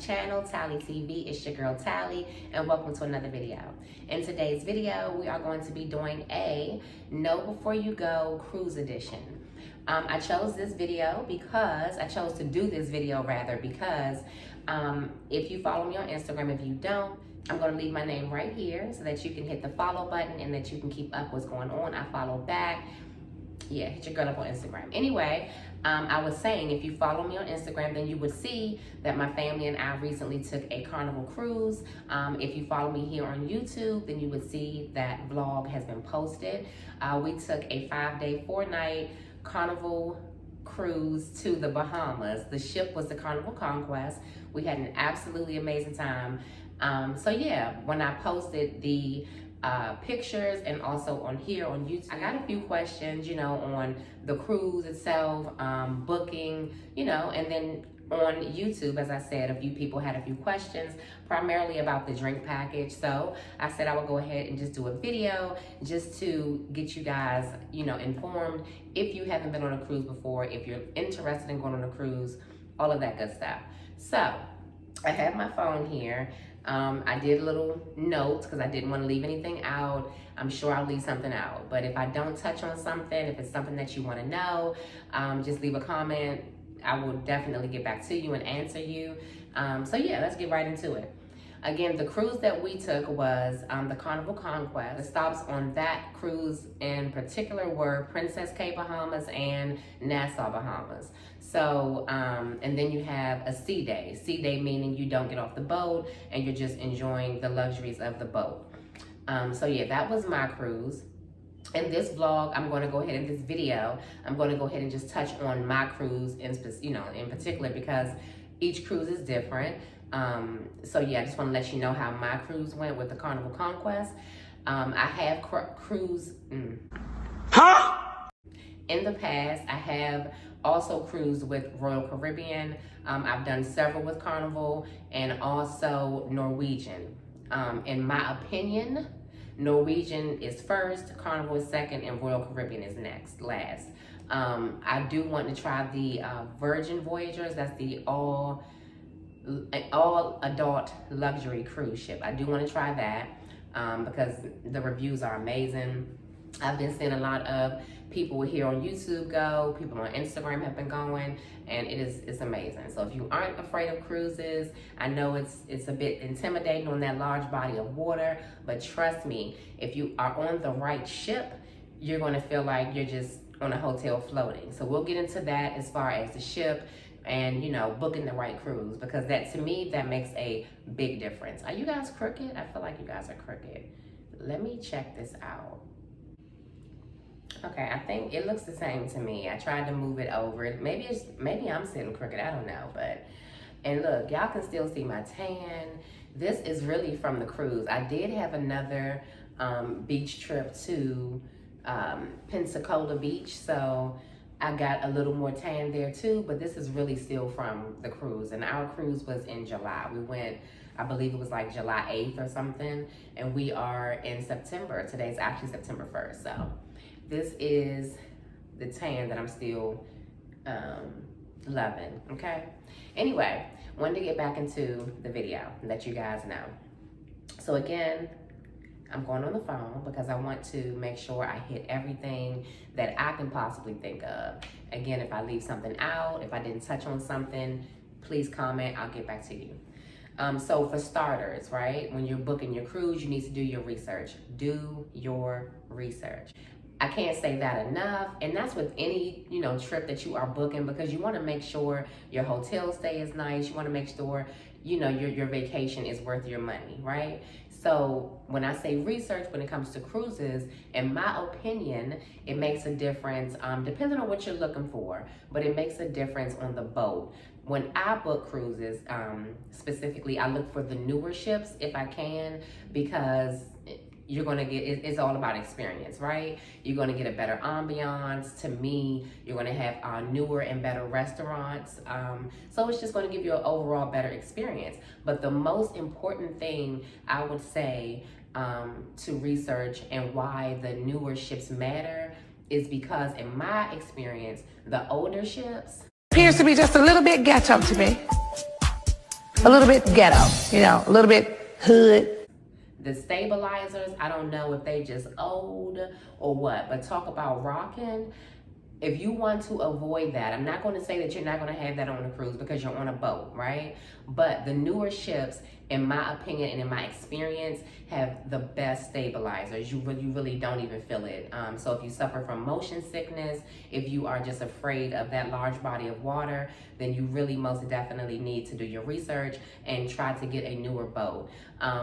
channel, Tally TV. It's your girl Tally, and welcome to another video. In today's video, we are going to be doing a Know Before You Go cruise edition. I chose to do this video because if you follow me on Instagram, if you don't, I'm going to leave my name right here so that you can hit the follow button and that you can keep up what's going on. I follow back. Yeah, hit your girl up on Instagram. Anyway, I was saying, if you follow me on Instagram, then you would see that my family and I recently took a Carnival cruise. If you follow me here on YouTube, then you would see that vlog has been posted. We took a 5-day, 4-night Carnival cruise to the Bahamas. The ship was the Carnival Conquest. We had an absolutely amazing time. So yeah, when I posted the pictures and also on here on YouTube, I got a few questions, on the cruise itself, booking, and then on YouTube, as I said, a few people had a few questions, primarily about the drink package. So I said I would go ahead and just do a video just to get you guys, informed. If you haven't been on a cruise before, if you're interested in going on a cruise, all of that good stuff. So I have my phone here. I did a little note because I didn't want to leave anything out. I'm sure I'll leave something out. But if I don't touch on something, if it's something that you want to know, just leave a comment. I will definitely get back to you and answer you. So yeah, let's get right into it. Again, the cruise that we took was the Carnival Conquest. The stops on that cruise in particular were Princess Cay, Bahamas and Nassau, Bahamas. So, and then you have a sea day. Sea day meaning you don't get off the boat and you're just enjoying the luxuries of the boat. So yeah, that was my cruise. In this vlog, I'm going to go ahead, in this video, I'm going to go ahead and just touch on my cruise in particular, because each cruise is different. So yeah, I just want to let you know how my cruise went with the Carnival Conquest. I have cruised in the past. I have also cruised with Royal Caribbean. I've done several with Carnival and also Norwegian. In my opinion, Norwegian is first, Carnival is second, and Royal Caribbean is last. I do want to try the Virgin Voyagers. That's the all adult luxury cruise ship. I do want to try that because the reviews are amazing. I've been seeing a lot of people here on YouTube go, people on Instagram have been going, and it's amazing. So if you aren't afraid of cruises, I know it's a bit intimidating on that large body of water, but trust me, if you are on the right ship, you're going to feel like you're just on a hotel floating. So we'll get into that as far as the ship and booking the right cruise, because that, to me, that makes a big difference. Are you guys crooked? I feel like you guys are crooked. Let me check this out. Okay, I think it looks the same to me. I tried to move it over. Maybe I'm sitting crooked, I don't know. And look, y'all can still see my tan. This is really from the cruise. I did have another beach trip to Pensacola Beach, so I got a little more tan there too, but this is really still from the cruise. And our cruise was in July. We went, I believe it was like July 8th or something, and we are in September. Today's actually September 1st, so this is the tan that I'm still loving, okay? Anyway, wanted to get back into the video and let you guys know. So again, I'm going on the phone because I want to make sure I hit everything that I can possibly think of. Again, if I leave something out, if I didn't touch on something, please comment, I'll get back to you. So for starters, right, when you're booking your cruise, you need to do your research. Do your research. I can't say that enough, and that's with any trip that you are booking, because you want to make sure your hotel stay is nice. You want to make sure your vacation is worth your money, right? So when I say research, when it comes to cruises, in my opinion, it makes a difference, depending on what you're looking for, but it makes a difference on the boat. When I book cruises, specifically, I look for the newer ships if I can, because you're going to get, it's all about experience, right? You're going to get a better ambiance. To me, you're going to have newer and better restaurants. So it's just going to give you an overall better experience. But the most important thing I would say to research and why the newer ships matter is because, in my experience, the older ships appears to be just a little bit ghetto to me. a little bit ghetto, you know, a little bit hood. The stabilizers, I don't know if they just old or what, but talk about rocking. If you want to avoid that, I'm not going to say that you're not going to have that on a cruise because you're on a boat, right? But the newer ships, in my opinion and in my experience, have the best stabilizers. You really don't even feel it. So if you suffer from motion sickness, if you are just afraid of that large body of water, then you really most definitely need to do your research and try to get a newer boat.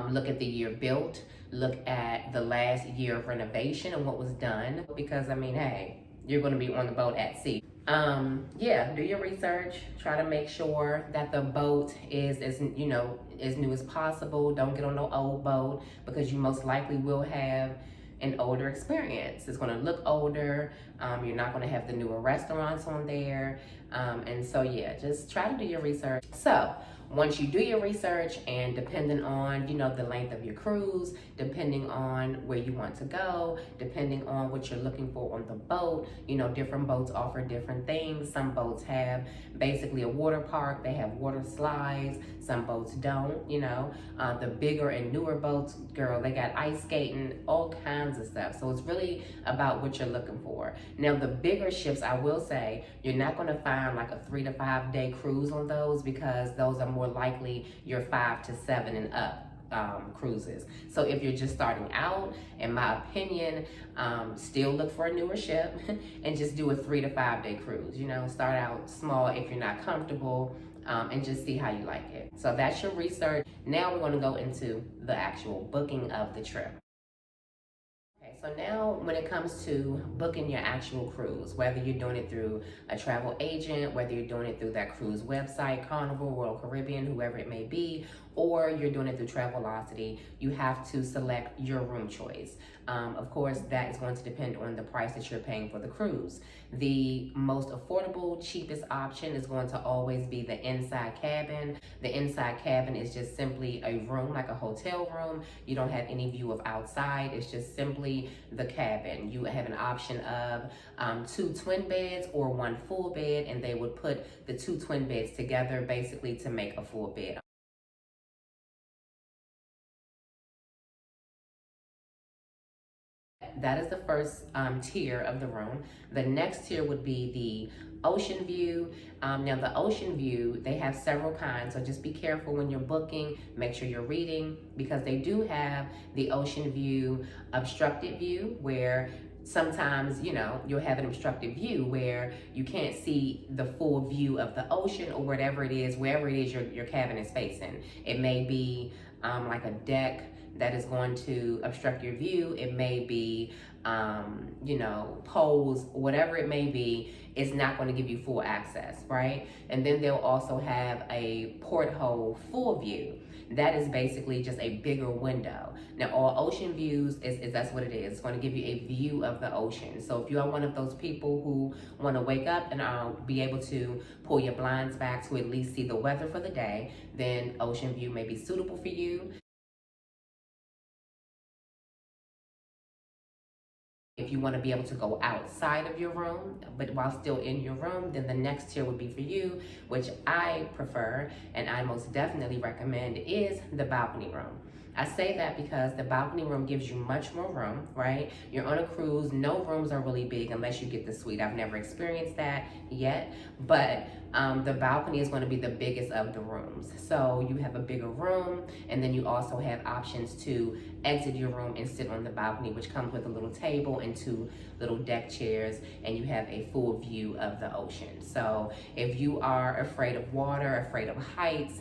Look at the year built, look at the last year of renovation and what was done, because I mean, hey, you're going to be on the boat at sea. Yeah, do your research. Try to make sure that the boat is as new as possible. Don't get on no old boat because you most likely will have an older experience. It's going to look older. You're not going to have the newer restaurants on there. And so yeah, just try to do your research. So once you do your research, and depending on the length of your cruise, depending on where you want to go, depending on what you're looking for on the boat, different boats offer different things. Some boats have basically a water park, they have water slides, some boats don't. The bigger and newer boats, girl, they got ice skating, all kinds of stuff. So it's really about what you're looking for. Now the bigger ships, I will say, you're not going to find like a 3 to 5 day cruise on those, because those are more likely your 5 to 7 and up cruises. So if you're just starting out, in my opinion, still look for a newer ship and just do a 3 to 5 day cruise. Start out small if you're not comfortable, and just see how you like it. So that's your research. Now we're going to go into the actual booking of the trip. So now when it comes to booking your actual cruise, whether you're doing it through a travel agent, whether you're doing it through that cruise website, Carnival, Royal Caribbean, whoever it may be, or you're doing it through Travelocity, you have to select your room choice. Of course, that is going to depend on the price that you're paying for the cruise. The most affordable, cheapest option is going to always be the inside cabin. The inside cabin is just simply a room, like a hotel room. You don't have any view of outside. It's just simply the cabin. You have an option of 2 twin beds or 1 full bed, and they would put the 2 twin beds together basically to make a full bed. That is the first tier of the room. The next tier would be the ocean view. Now the ocean view, they have several kinds, so just be careful when you're booking. Make sure you're reading, because they do have the ocean view obstructed view, where sometimes you'll have an obstructed view where you can't see the full view of the ocean, or whatever it is, wherever it is your cabin is facing. It may be like a deck that is going to obstruct your view. It may be poles, whatever it may be. It's not going to give you full access, right? And then they'll also have a porthole full view. That is basically just a bigger window. Now, all ocean views is that's what it is. It's going to give you a view of the ocean. So if you are one of those people who want to wake up and be able to pull your blinds back to at least see the weather for the day, then ocean view may be suitable for you. If you want to be able to go outside of your room, but while still in your room, then the next tier would be for you, which I prefer and I most definitely recommend, is the balcony room. I say that because the balcony room gives you much more room, right? You're on a cruise, no rooms are really big unless you get the suite. I've never experienced that yet, but the balcony is going to be the biggest of the rooms. So you have a bigger room, and then you also have options to exit your room and sit on the balcony, which comes with a little table and 2 little deck chairs, and you have a full view of the ocean. So if you are afraid of water, afraid of heights,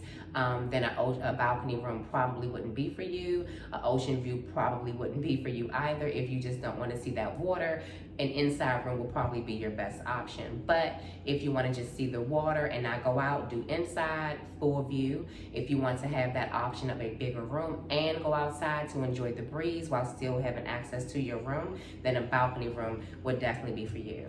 then a balcony room probably wouldn't be for you. An ocean view probably wouldn't be for you either. If you just don't want to see that water, an inside room will probably be your best option. But if you want to just see the water and not go out, do inside, full view. If you want to have that option of a bigger room and go outside to enjoy the breeze while still having access to your room, then a balcony room would definitely be for you.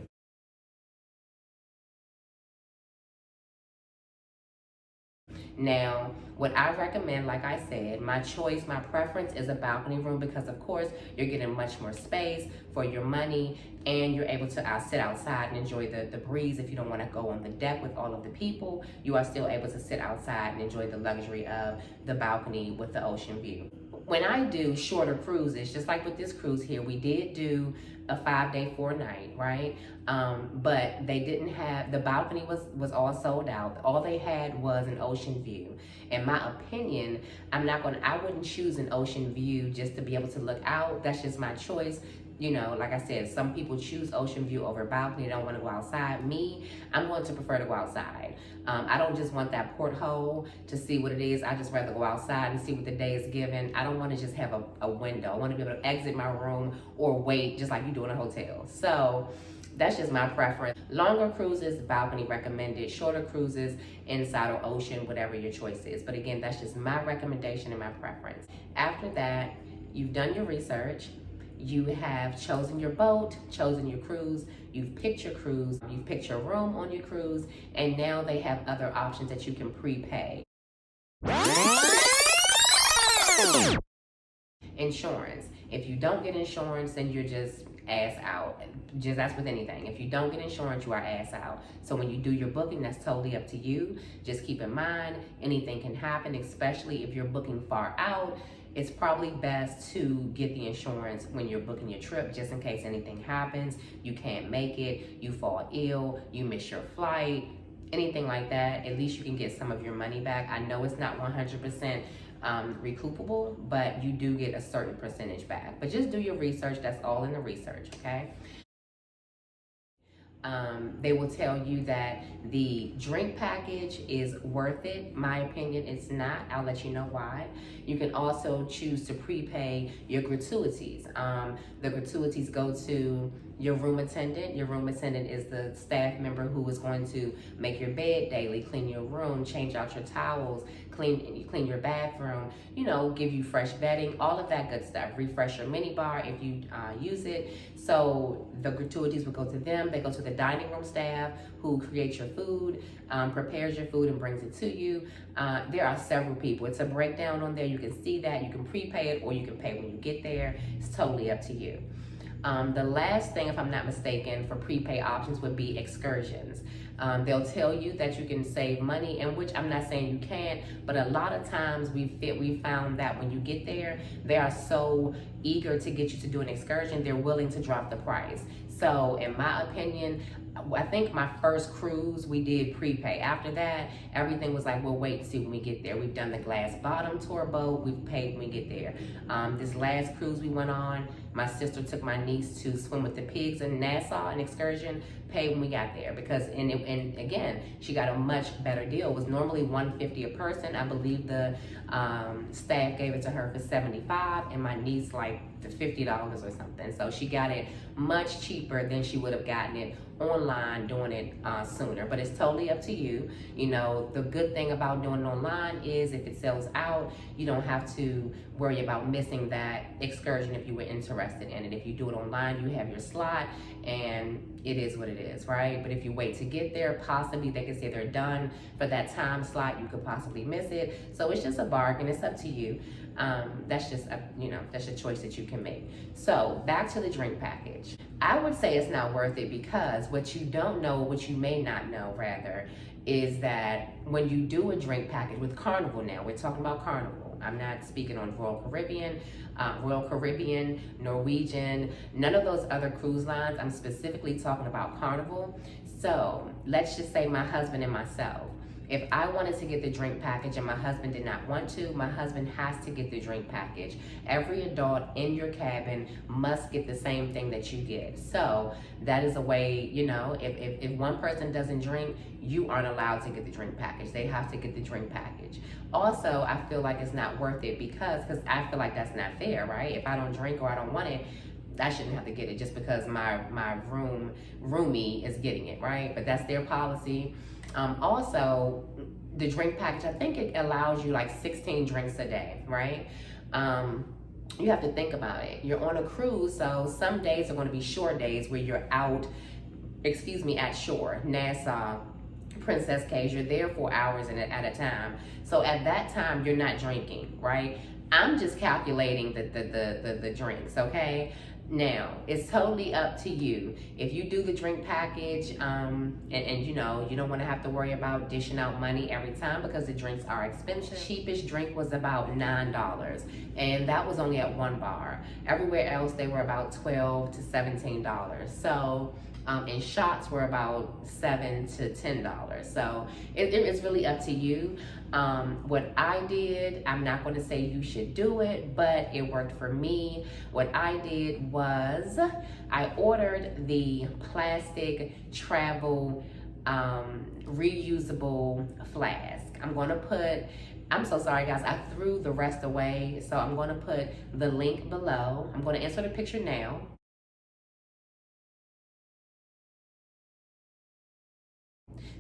Now, what I recommend, like I said, my choice, my preference is a balcony room because of course you're getting much more space for your money and you're able to sit outside and enjoy the breeze. If you don't want to go on the deck with all of the people, you are still able to sit outside and enjoy the luxury of the balcony with the ocean view. When I do shorter cruises, just like with this cruise here, we did do a 5-day, 4-night, right? But they didn't have, the balcony was all sold out. All they had was an ocean view. In my opinion, I wouldn't choose an ocean view just to be able to look out. That's just my choice. You know, like I said, some people choose ocean view over balcony. They don't want to go outside. Me, I'm going to prefer to go outside. I don't just want that porthole to see what it is. I just rather go outside and see what the day is given. I don't want to just have a window. I want to be able to exit my room or wait just like you do in a hotel. So that's just my preference. Longer cruises, balcony recommended. Shorter cruises, inside or ocean, whatever your choice is. But again, that's just my recommendation and my preference. After that, you've done your research. You have chosen your boat, chosen your cruise, you've picked your cruise, you've picked your room on your cruise, and now they have other options that you can prepay. Insurance. If you don't get insurance, then you're just ass out. Just as with anything. If you don't get insurance, you are ass out. So when you do your booking, that's totally up to you. Just keep in mind, anything can happen, especially if you're booking far out. It's probably best to get the insurance when you're booking your trip, just in case anything happens, you can't make it, you fall ill, you miss your flight, anything like that. At least you can get some of your money back. I know it's not 100% recoupable, but you do get a certain percentage back. But just do your research. That's all in the research, okay? They will tell you that the drink package is worth it. My opinion, it's not. I'll let you know why. You can also choose to prepay your gratuities. The gratuities go to your room attendant. Your room attendant is the staff member who is going to make your bed daily, clean your room, change out your towels, clean your bathroom, you know, give you fresh bedding, all of that good stuff. Refresh your minibar if you use it. So the gratuities will go to them. They go to the dining room staff who creates your food, prepares your food and brings it to you. There are several people. It's a breakdown on there. You can see that. You can prepay it or you can pay when you get there. It's totally up to you. The last thing, if I'm not mistaken, for prepaid options would be excursions. They'll tell you that you can save money, and which I'm not saying you can't, but a lot of times we found that when you get there, they are so eager to get you to do an excursion, they're willing to drop the price. So in my opinion, I think my first cruise we did prepay. After that, everything was like, we'll wait and see when we get there. We've done the glass bottom tour boat. We've paid when we get there. This last cruise we went on, my sister took my niece to swim with the pigs in Nassau, an excursion, paid when we got there because, and again, she got a much better deal. It was normally $150 a person. I believe the staff gave it to her for $75 and my niece like $50 or something. So she got it much cheaper than she would have gotten it online doing it sooner. But it's totally up to you. You know, the good thing about doing it online is if it sells out, you don't have to worry about missing that excursion if you were interested in it. If you do it online, you have your slot and it is what it is, right? But if you wait to get there, possibly they can say they're done for that time slot, you could possibly miss it. So it's just a bargain. It's up to you. That's just that's a choice that you can make. So back to the drink package. I would say it's not worth it because what you don't know, what you may not know rather, is that when you do a drink package with Carnival, now we're talking about Carnival. I'm not speaking on Royal Caribbean, Norwegian, none of those other cruise lines. I'm specifically talking about Carnival. So let's just say my husband and myself. If I wanted to get the drink package and my husband did not want to, my husband has to get the drink package. Every adult in your cabin must get the same thing that you get. So that is a way, you know, if one person doesn't drink, you aren't allowed to get the drink package. They have to get the drink package. Also, I feel like it's not worth it because I feel like that's not fair, right? If I don't drink or I don't want it, I shouldn't have to get it just because my roomie is getting it, right? But that's their policy. Also, the drink package, I think it allows you like 16 drinks a day, right? You have to think about it. You're on a cruise, so some days are going to be short days where you're out, at shore, Nassau, Princess K's, you're there for hours at a time. So at that time, you're not drinking, right? I'm just calculating the drinks, okay? Now, it's totally up to you. If you do the drink package, and you know, you don't want to have to worry about dishing out money every time because the drinks are expensive. Cheapest drink was about $9, and that was only at one bar. Everywhere else, they were about $12 to $17. So, and shots were about $7 to $10. So it's really up to you. What I did, I'm not going to say you should do it, but it worked for me. What I did was I ordered the plastic travel reusable flask. I'm so sorry guys, I threw the rest away, so I'm going to put the link below. I'm going to insert a picture now.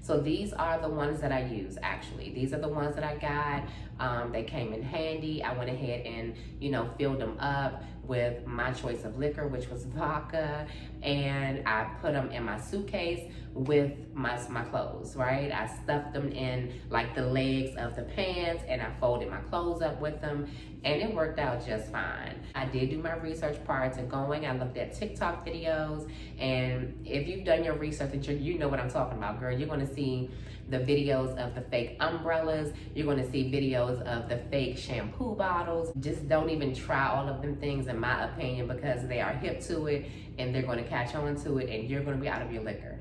So these are the ones that I use, actually. These are the ones that I got. They came in handy. I went ahead and, you know, filled them up with my choice of liquor, which was vodka. And I put them in my suitcase with my clothes, right? I stuffed them in like the legs of the pants, and I folded my clothes up with them, and it worked out just fine. I did do my research prior to going. I looked at TikTok videos, and if you've done your research, you know what I'm talking about, girl. You're gonna see the videos of the fake umbrellas. You're gonna see videos of the fake shampoo bottles. Just don't even try all of them things, in my opinion, because they are hip to it, and they're gonna catch on to it, and you're gonna be out of your liquor.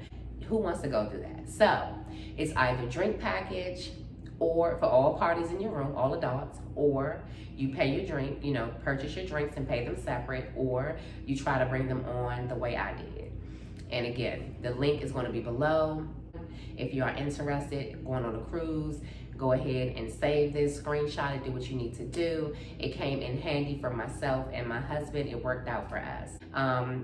Who wants to go through that? So it's either drink package, or for all parties in your room, all adults, or you pay your drink, you know, purchase your drinks and pay them separate, or you try to bring them on the way I did. And again, the link is going to be below. If you are interested going on a cruise, go ahead and save this, screenshot it, do what you need to do. It came in handy for myself and my husband. It worked out for us.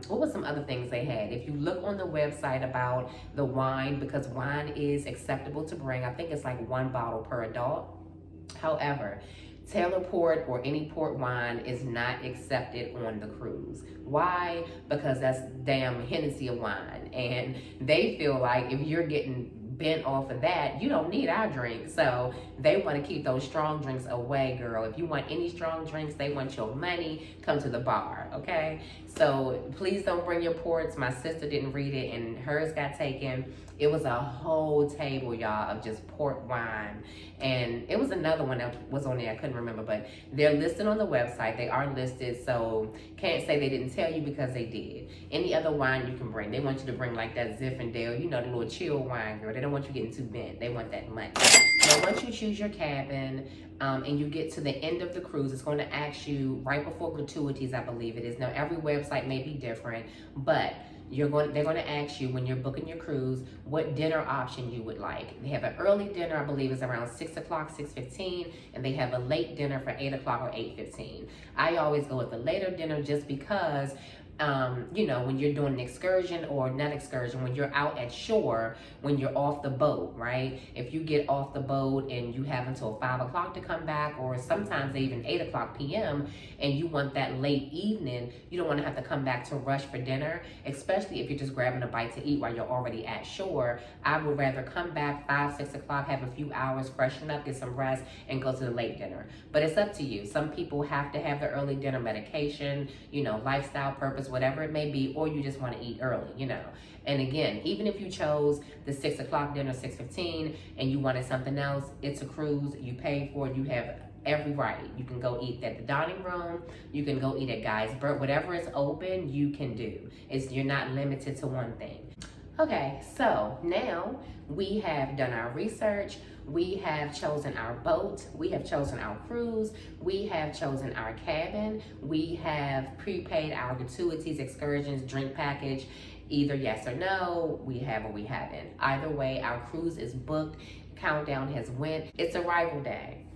What were some other things they had? If you look on the website about the wine, because wine is acceptable to bring, I think it's like 1 bottle per adult. However, Taylor Port or any port wine is not accepted on the cruise. Why? Because that's damn Hennessy of wine. And they feel like if you're getting bent off of that, you don't need our drink. So they want to keep those strong drinks away, girl. If you want any strong drinks, they want your money, come to the bar, okay? So please don't bring your ports. My sister didn't read it and hers got taken. It was a whole table, y'all, of just port wine. And it was another one that was on there, I couldn't remember, but they're listed on the website. They are listed, so can't say they didn't tell you, because they did. Any other wine you can bring. They want you to bring like that Zinfandel, you know, the little chill wine, girl. They don't want you getting too bent. They want that money. Now, once you choose your cabin, and you get to the end of the cruise, it's going to ask you right before gratuities, I believe it is. Now, every website may be different, but they're going to ask you when you're booking your cruise what dinner option you would like. They have an early dinner, I believe is around 6 o'clock, 6:15, and they have a late dinner for 8 o'clock or 8:15. I always go with the later dinner just because you know, when you're doing an excursion, or not excursion, when you're out at shore, when you're off the boat, right? If you get off the boat and you have until 5 o'clock to come back, or sometimes even 8 o'clock p.m., and you want that late evening, you don't want to have to come back to rush for dinner, especially if you're just grabbing a bite to eat while you're already at shore. I would rather come back 5, 6 o'clock, have a few hours, freshen up, get some rest, and go to the late dinner. But it's up to you. Some people have to have the early dinner, medication, you know, lifestyle purpose, whatever it may be, or you just want to eat early, you know. And again, even if you chose the 6 o'clock dinner, 6:15, and you wanted something else, it's a cruise, you pay for it, you have every right. You can go eat at the dining room, you can go eat at Guy's Bird, whatever is open, you can do. You're not limited to one thing. Okay, so now we have done our research. We have chosen our boat. We have chosen our cruise. We have chosen our cabin. We have prepaid our gratuities, excursions, drink package, either yes or no. We have or we haven't. Either way, our cruise is booked. Countdown has went. It's arrival day.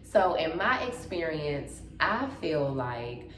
So in my experience, I feel like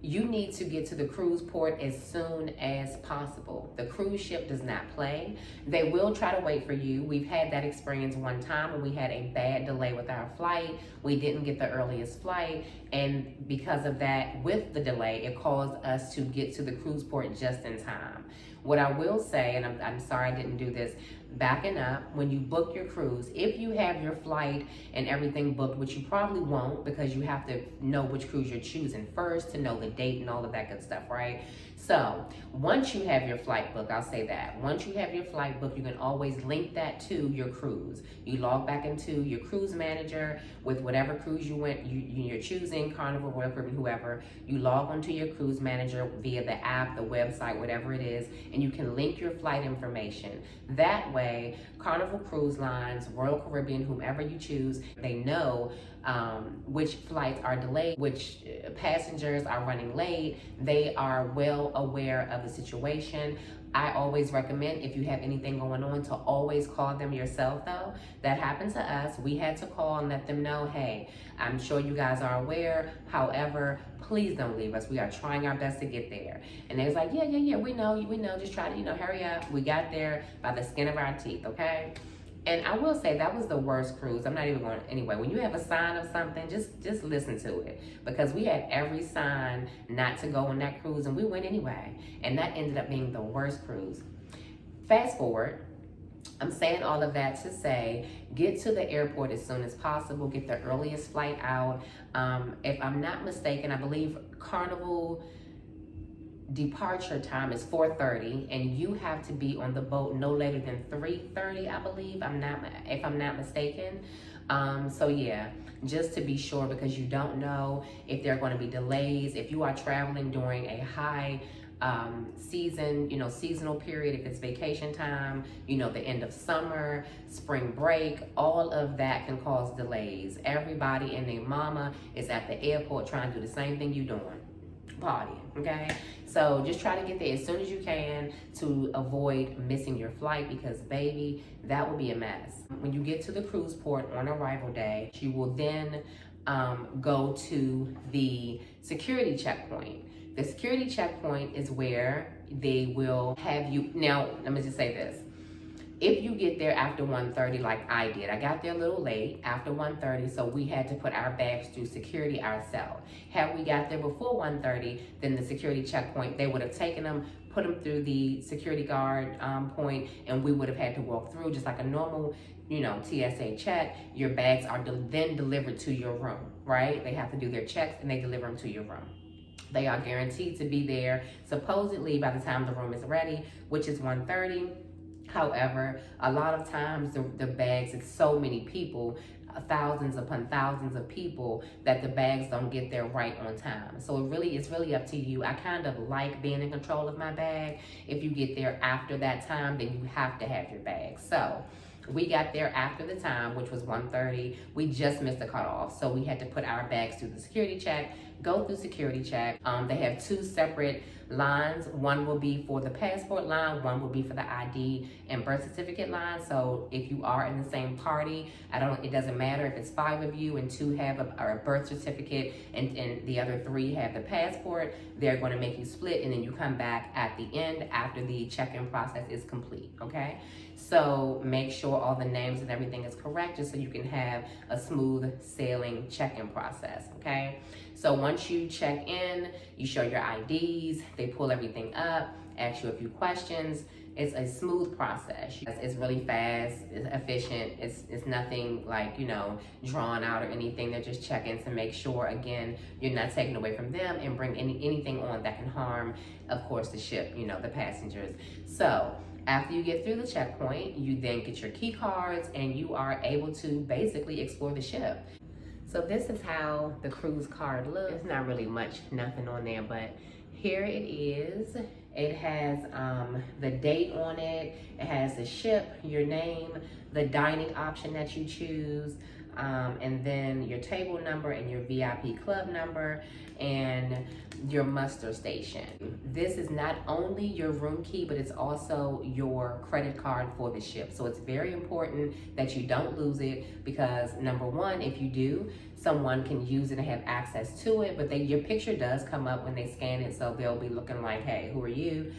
you need to get to the cruise port as soon as possible. The cruise ship does not play. They will try to wait for you. We've had that experience one time when we had a bad delay with our flight. We didn't get the earliest flight, and because of that, with the delay, it caused us to get to the cruise port just in time. What I will say, and I'm sorry I didn't do this, backing up, when you book your cruise, if you have your flight and everything booked, which you probably won't because you have to know which cruise you're choosing first to know the date and all of that good stuff, right? So once you have your flight booked, I'll say that. Once you have your flight booked, you can always link that to your cruise. You log back into your cruise manager with whatever cruise you're choosing, Carnival, Royal Caribbean, whoever. You log onto your cruise manager via the app, the website, whatever it is, and you can link your flight information. That way, Carnival Cruise Lines, Royal Caribbean, whomever you choose, they know which flights are delayed, which passengers are running late. They are well aware of the situation. I always recommend, if you have anything going on, to always call them yourself though. That happened to us. We had to call and let them know, hey, I'm sure you guys are aware. However, please don't leave us. We are trying our best to get there. And they was like, yeah, we know, just try to, hurry up. We got there by the skin of our teeth, okay? And I will say that was the worst cruise. I'm not even going to, anyway, when you have a sign of something, just listen to it. Because we had every sign not to go on that cruise, and we went anyway. And that ended up being the worst cruise. Fast forward, I'm saying all of that to say, get to the airport as soon as possible, get the earliest flight out. If I'm not mistaken, I believe Carnival departure time is 4:30, and you have to be on the boat no later than 3:30, I believe, if I'm not mistaken. So yeah, just to be sure, because you don't know if there are going to be delays. If you are traveling during a high season, seasonal period, if it's vacation time, the end of summer, spring break, all of that can cause delays. Everybody and their mama is at the airport trying to do the same thing you're doing, partying, okay? So just try to get there as soon as you can to avoid missing your flight, because baby, that will be a mess. When you get to the cruise port on arrival day, you will then go to the security checkpoint. The security checkpoint is where they will have you. Now, let me just say this. If you get there after 1:30, like I did, I got there a little late after 1:30, so we had to put our bags through security ourselves. Had we got there before 1:30, then the security checkpoint, they would have taken them, put them through the security guard point, and we would have had to walk through just like a normal, TSA check. Your bags are then delivered to your room, right? They have to do their checks and they deliver them to your room. They are guaranteed to be there supposedly by the time the room is ready, which is 1:30. However, a lot of times the bags, it's so many people, thousands upon thousands of people, that the bags don't get there right on time. So it's really up to you. I kind of like being in control of my bag. If you get there after that time, then you have to have your bag. So we got there after the time, which was 1:30. We just missed the cutoff. So we had to put our bags through the security check, go through security check. They have two separate lines. One will be for the passport line, one will be for the ID and birth certificate line. So if you are in the same party, it doesn't matter if it's 5 of you and 2 have a birth certificate and the other 3 have the passport, they're going to make you split, and then you come back at the end after the check-in process is complete, okay? So make sure all the names and everything is correct, just so you can have a smooth sailing check-in process, okay? So once you check in, you show your IDs, they pull everything up, ask you a few questions. It's a smooth process. It's really fast, it's efficient. It's nothing like, drawn out or anything. They're just checking to make sure, again, you're not taking away from them and bring anything on that can harm, of course, the ship, the passengers. So after you get through the checkpoint, you then get your key cards and you are able to basically explore the ship. So this is how the cruise card looks. It's not really nothing on there, but here it is. It has the date on it. It has the ship, your name, the dining option that you choose, and then your table number and your VIP club number and your muster station. This is not only your room key, but it's also your credit card for the ship. So it's very important that you don't lose it, because number one, if you do, someone can use it and have access to it, but your picture does come up when they scan it, so they'll be looking like, hey, who are you?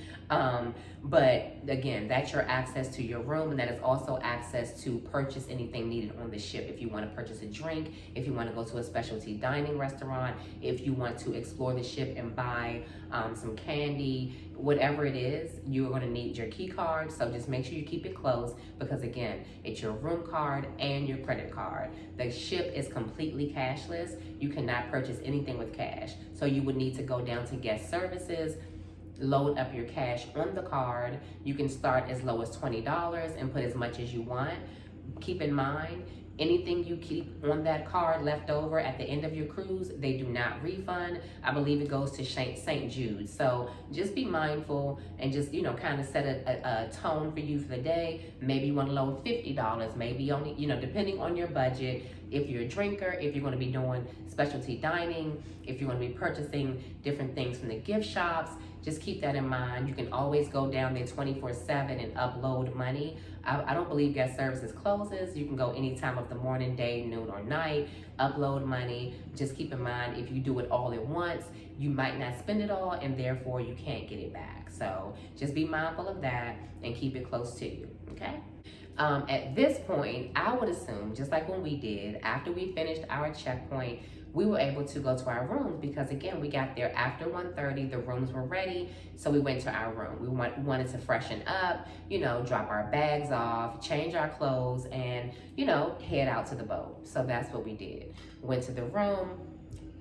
But again, that's your access to your room, and that is also access to purchase anything needed on the ship. If you want to purchase a drink, if you want to go to a specialty dining restaurant, if you want to explore the ship and buy some candy, whatever it is, you are going to need your key card. So just make sure you keep it close, because again, it's your room card and your credit card. The ship is completely cashless. You cannot purchase anything with cash. So you would need to go down to guest services, load up your cash on the card. You can start as low as $20 and put as much as you want. Keep in mind, anything you keep on that card left over at the end of your cruise, they do not refund. I believe it goes to St. Jude. So just be mindful and just, you know, kind of set a tone for you for the day. Maybe you want to load $50, maybe only, you know, depending on your budget. If you're a drinker, if you're going to be doing specialty dining, if you're going to be purchasing different things from the gift shops, just keep that in mind. You can always go down there 24/7 and upload money. I don't believe guest services closes. You can go any time of the morning, day, noon, or night, upload money. Just keep in mind, if you do it all at once, you might not spend it all, and therefore you can't get it back. So just be mindful of that and keep it close to you, okay? At this point, I would assume, just like when we did, after we finished our checkpoint, we were able to go to our rooms, because again, we got there after 1:30, the rooms were ready, so we went to our room. We wanted to freshen up, you know, drop our bags off, change our clothes, and, you know, head out to the boat. So that's what we did. Went to the room,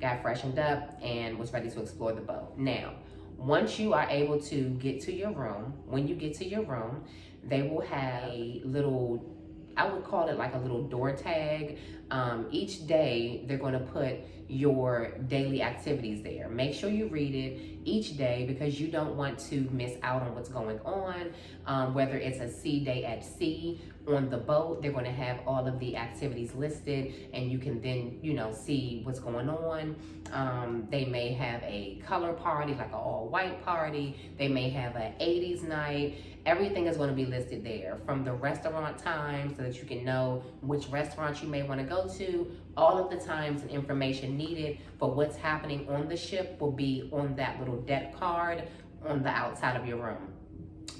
got freshened up, and was ready to explore the boat. Now, once you are able to get to your room, when you get to your room, they will have a little, I would call it like a little door tag. Each day, they're going to put your daily activities there. Make sure you read it each day, because you don't want to miss out on what's going on. Whether it's a sea day at sea, on the boat, they're going to have all of the activities listed, and you can then, you know, see what's going on. They may have a color party, like an all-white party. They may have an 80s night. Everything is going to be listed there, from the restaurant times, so that you can know which restaurants you may want to go to. All of the times and information needed for what's happening on the ship will be on that little deck card on the outside of your room.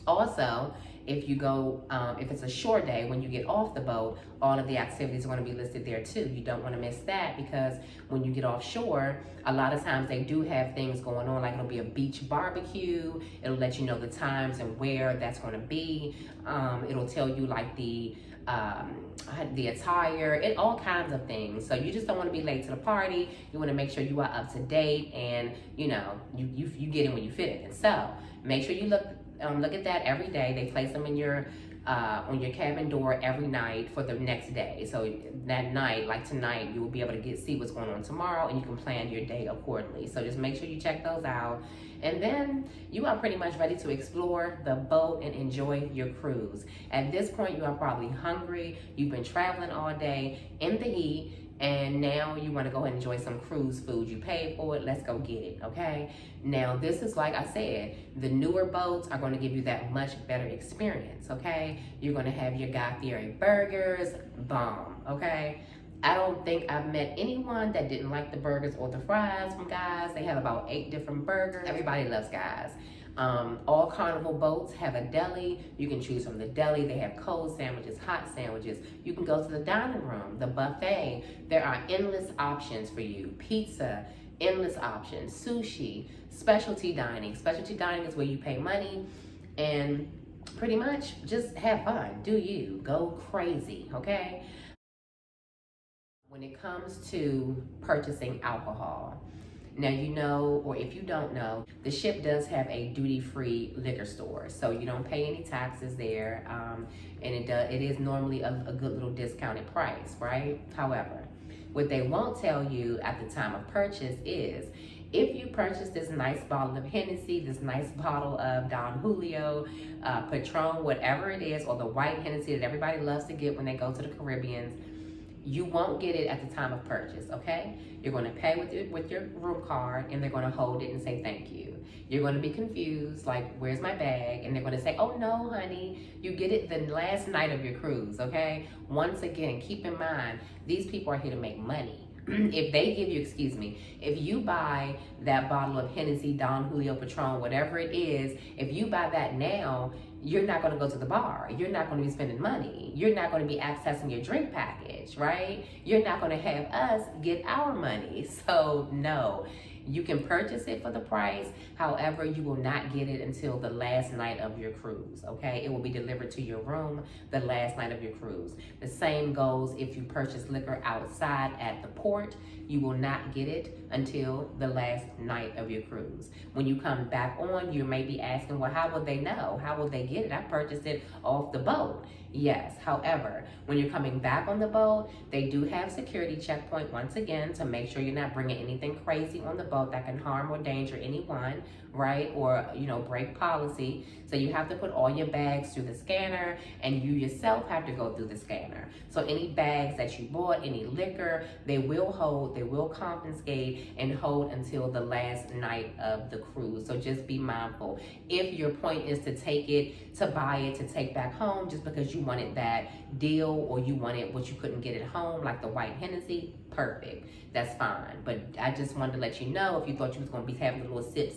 Also, if you go, if it's a shore day, when you get off the boat, all of the activities are going to be listed there too. You don't want to miss that, because when you get offshore, a lot of times they do have things going on, like it'll be a beach barbecue. It'll let you know the times and where that's going to be. It'll tell you like the attire, and all kinds of things. So you just don't want to be late to the party. You want to make sure you are up to date, and you know, you get in when you fit in. So make sure you look at that every day. They place them in your on your cabin door every night for the next day. So that night, like tonight, you will be able to see what's going on tomorrow, and you can plan your day accordingly. So just make sure you check those out. And then you are pretty much ready to explore the boat and enjoy your cruise. At this point, you are probably hungry. You've been traveling all day in the heat, and now you want to go ahead and enjoy some cruise food. You paid for it, let's go get it, okay? Now, this is, like I said, the newer boats are going to give you that much better experience, okay? You're going to have your Guy Fieri burgers, bomb, okay? I don't think I've met anyone that didn't like the burgers or the fries from Guys. They have about 8 different burgers. Everybody loves Guys. All Carnival boats have a deli. You can choose from the deli. They have cold sandwiches, hot sandwiches. You can go to the dining room, the buffet. There are endless options for you. Pizza, endless options. Sushi, specialty dining. Specialty dining is where you pay money and pretty much just have fun. Do you. Go crazy, okay? When it comes to purchasing alcohol, now you know, or if you don't know, the ship does have a duty-free liquor store, so you don't pay any taxes there, and it is normally a good little discounted price, right? However, what they won't tell you at the time of purchase is, if you purchase this nice bottle of Hennessy, this nice bottle of Don Julio, Patron, whatever it is, or the white Hennessy that everybody loves to get when they go to the Caribbean, you won't get it at the time of purchase, okay? You're going to pay with your room card, and they're going to hold it and say thank you. You're going to be confused, like, where's my bag? And they're going to say, oh no, honey, you get it the last night of your cruise, okay? Once again, keep in mind, these people are here to make money, if they give you, excuse me, if you buy that bottle of Hennessy, Don Julio, Patron, whatever it is, if you buy that now, you're not going to go to the bar. You're not going to be spending money. You're not going to be accessing your drink package, right? You're not going to have us get our money. So no, you can purchase it for the price. However, you will not get it until the last night of your cruise, okay? It will be delivered to your room the last night of your cruise. The same goes if you purchase liquor outside at the port. You will not get it until the last night of your cruise. When you come back on, you may be asking, well, how will they know? How will they get it? I purchased it off the boat. Yes, however, when you're coming back on the boat, they do have security checkpoint once again to make sure you're not bringing anything crazy on the boat that can harm or danger anyone, right? Or, you know, break policy. So you have to put all your bags through the scanner, and you yourself have to go through the scanner. So any bags that you bought, any liquor, they will hold, they will confiscate and hold until the last night of the cruise. So just be mindful. If your point is to take it, to buy it, to take back home just because you wanted that deal or you wanted what you couldn't get at home, like the white Hennessy, perfect. That's fine. But I just wanted to let you know, if you thought you was going to be having a little sip,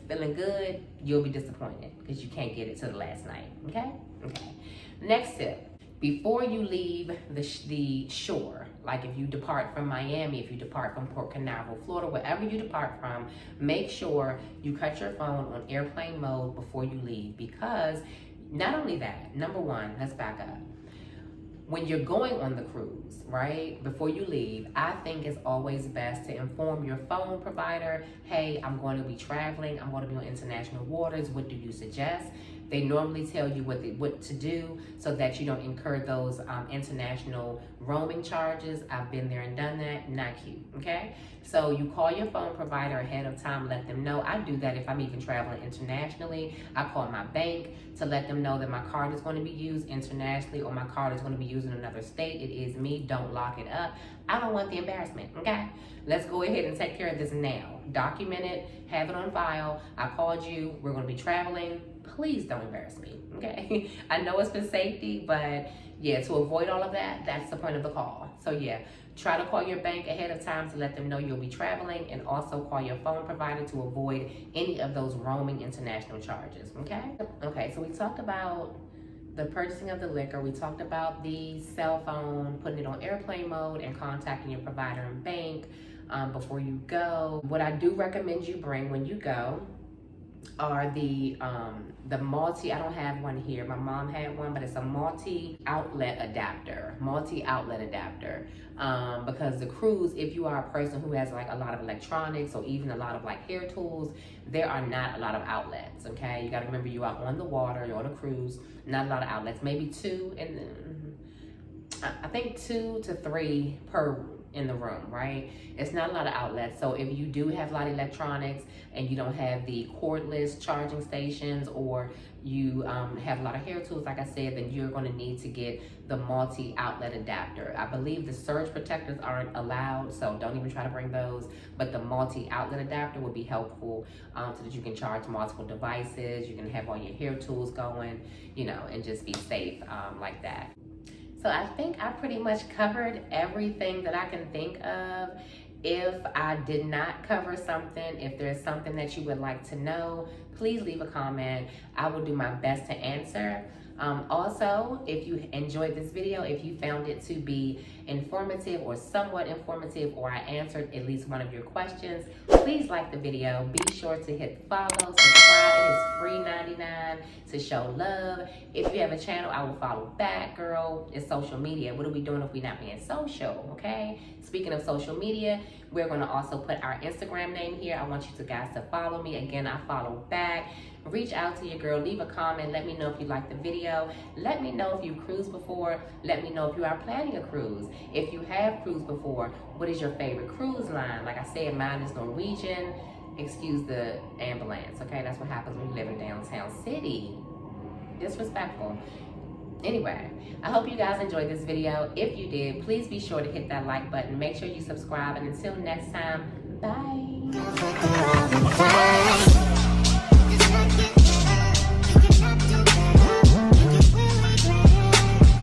feeling good, you'll be disappointed because you can't get it to the last night, okay? Okay. Next tip. Before you leave the shore, like if you depart from Miami, if you depart from Port Carnival, Florida, wherever you depart from, make sure you cut your phone on airplane mode before you leave, because not only that, number one, let's back up. When you're going on the cruise, right, before you leave, I think it's always best to inform your phone provider, hey, I'm going to be traveling, I'm going to be on international waters, what do you suggest? They normally tell you what to do so that you don't incur those international roaming charges. I've been there and done that, not cute, okay? So you call your phone provider ahead of time, let them know. I do that if I'm even traveling internationally. I call my bank to let them know that my card is going to be used internationally or my card is going to be used in another state. It is me, don't lock it up. I don't want the embarrassment, okay? Let's go ahead and take care of this now. Document it, have it on file. I called you, we're going to be traveling. Please don't embarrass me, okay? I know it's for safety, but yeah, to avoid all of that, that's the point of the call. So yeah, try to call your bank ahead of time to let them know you'll be traveling, and also call your phone provider to avoid any of those roaming international charges, okay? Okay, so we talked about the purchasing of the liquor. We talked about the cell phone, putting it on airplane mode, and contacting your provider and bank before you go. What I do recommend you bring when you go are the multi, I don't have one here, my mom had one, but it's a multi-outlet adapter, because the cruise, if you are a person who has like a lot of electronics or even a lot of like hair tools, there are not a lot of outlets, okay? You gotta remember, you are on the water, you're on a cruise, not a lot of outlets, maybe two, and I think 2 to 3 per in the room, right? It's not a lot of outlets. So if you do have a lot of electronics and you don't have the cordless charging stations, or you have a lot of hair tools, like I said, then you're going to need to get the multi-outlet adapter. I believe the surge protectors aren't allowed, so don't even try to bring those, but the multi-outlet adapter would be helpful so that you can charge multiple devices, you can have all your hair tools going, you know, and just be safe like that. So I think I pretty much covered everything that I can think of. If I did not cover something, if there's something that you would like to know, please leave a comment. I will do my best to answer. Also, if you enjoyed this video, if you found it to be informative or somewhat informative, or I answered at least one of your questions, please like the video. Be sure to hit follow, subscribe. It is free 99 to show love. If you have a channel, I will follow back, girl. It's social media. What are we doing if we're not being social, okay? Speaking of social media, we're going to also put our Instagram name here. I want you guys to follow me. Again, I follow back. Reach out to your girl, leave a comment, let me know if you liked the video, let me know if you cruised before, let me know if you are planning a cruise. If you have cruised before, what is your favorite cruise line? Like I said, mine is Norwegian. Excuse the ambulance, okay? That's what happens when you live in downtown city. Disrespectful. Anyway, I hope you guys enjoyed this video. If you did, please be sure to hit that like button. Make sure you subscribe, and until next time, bye.